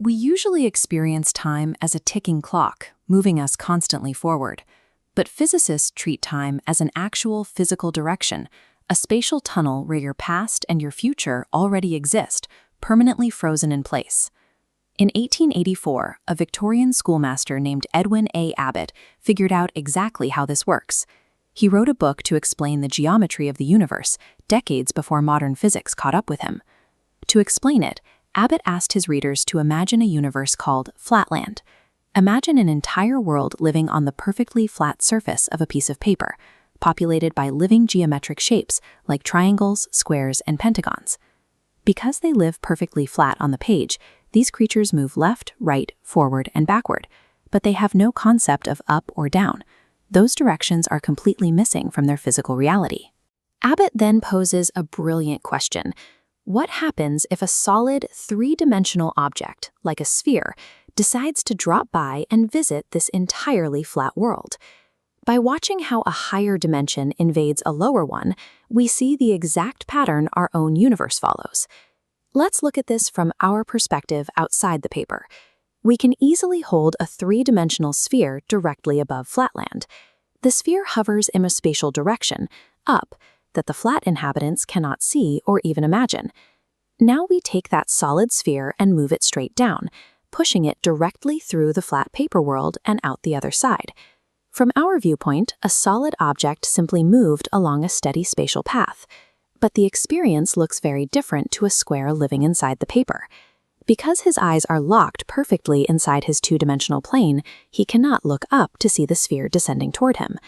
We usually experience time as a ticking clock, moving us constantly forward. But physicists treat time as an actual physical direction, a spatial tunnel where your past and your future already exist, permanently frozen in place. In 1884, a Victorian schoolmaster named Edwin A. Abbott figured out exactly how this works. He wrote a book to explain the geometry of the universe, decades before modern physics caught up with him. To explain it, Abbott asked his readers to imagine a universe called Flatland. Imagine an entire world living on the perfectly flat surface of a piece of paper, populated by living geometric shapes like triangles, squares, and pentagons. Because they live perfectly flat on the page, these creatures move left, right, forward, and backward, but they have no concept of up or down. Those directions are completely missing from their physical reality. Abbott then poses a brilliant question. What happens if a solid, three-dimensional object, like a sphere, decides to drop by and visit this entirely flat world? By watching how a higher dimension invades a lower one, we see the exact pattern our own universe follows. Let's look at this from our perspective outside the paper. We can easily hold a three-dimensional sphere directly above Flatland. The sphere hovers in a spatial direction, up, that the flat inhabitants cannot see or even imagine. Now we take that solid sphere and move it straight down, pushing it directly through the flat paper world and out the other side. From our viewpoint, a solid object simply moved along a steady spatial path. But the experience looks very different to a square living inside the paper. Because his eyes are locked perfectly inside his two-dimensional plane, he cannot look up to see the sphere descending toward him.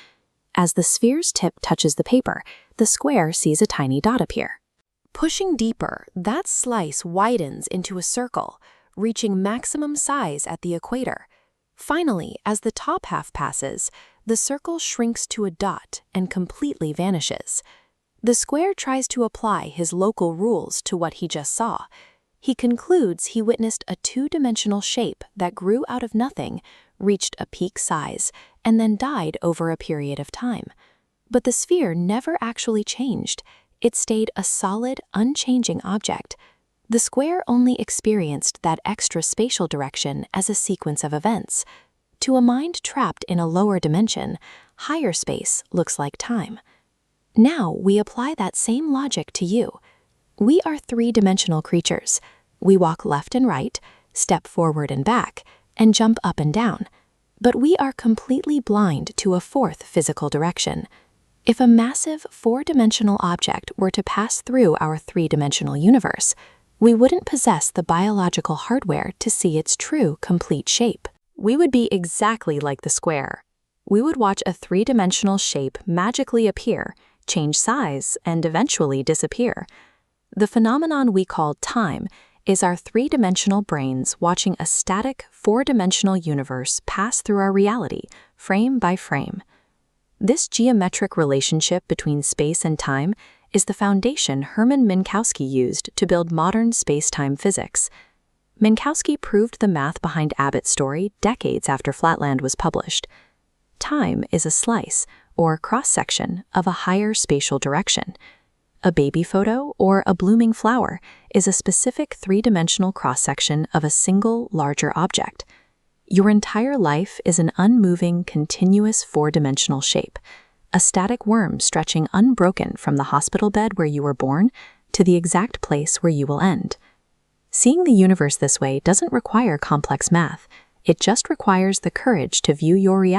As the sphere's tip touches the paper, the square sees a tiny dot appear. Pushing deeper, that slice widens into a circle, reaching maximum size at the equator. Finally, as the top half passes, the circle shrinks to a dot and completely vanishes. The square tries to apply his local rules to what he just saw. He concludes he witnessed a two-dimensional shape that grew out of nothing, reached a peak size, and then died over a period of time. But the sphere never actually changed. It stayed a solid, unchanging object. The square only experienced that extra spatial direction as a sequence of events. To a mind trapped in a lower dimension, higher space looks like time. Now we apply that same logic to you. We are three-dimensional creatures. We walk left and right, step forward and back, and jump up and down. But we are completely blind to a fourth physical direction. If a massive four-dimensional object were to pass through our three-dimensional universe, we wouldn't possess the biological hardware to see its true, complete shape. We would be exactly like the square. We would watch a three-dimensional shape magically appear, change size, and eventually disappear. The phenomenon we call time is our three-dimensional brains watching a static, four-dimensional universe pass through our reality, frame by frame. This geometric relationship between space and time is the foundation Hermann Minkowski used to build modern space-time physics. Minkowski proved the math behind Abbott's story decades after Flatland was published. Time is a slice, or cross-section, of a higher spatial direction. A baby photo or a blooming flower is a specific three-dimensional cross-section of a single, larger object. Your entire life is an unmoving, continuous four-dimensional shape, a static worm stretching unbroken from the hospital bed where you were born to the exact place where you will end. Seeing the universe this way doesn't require complex math. It just requires the courage to view your reality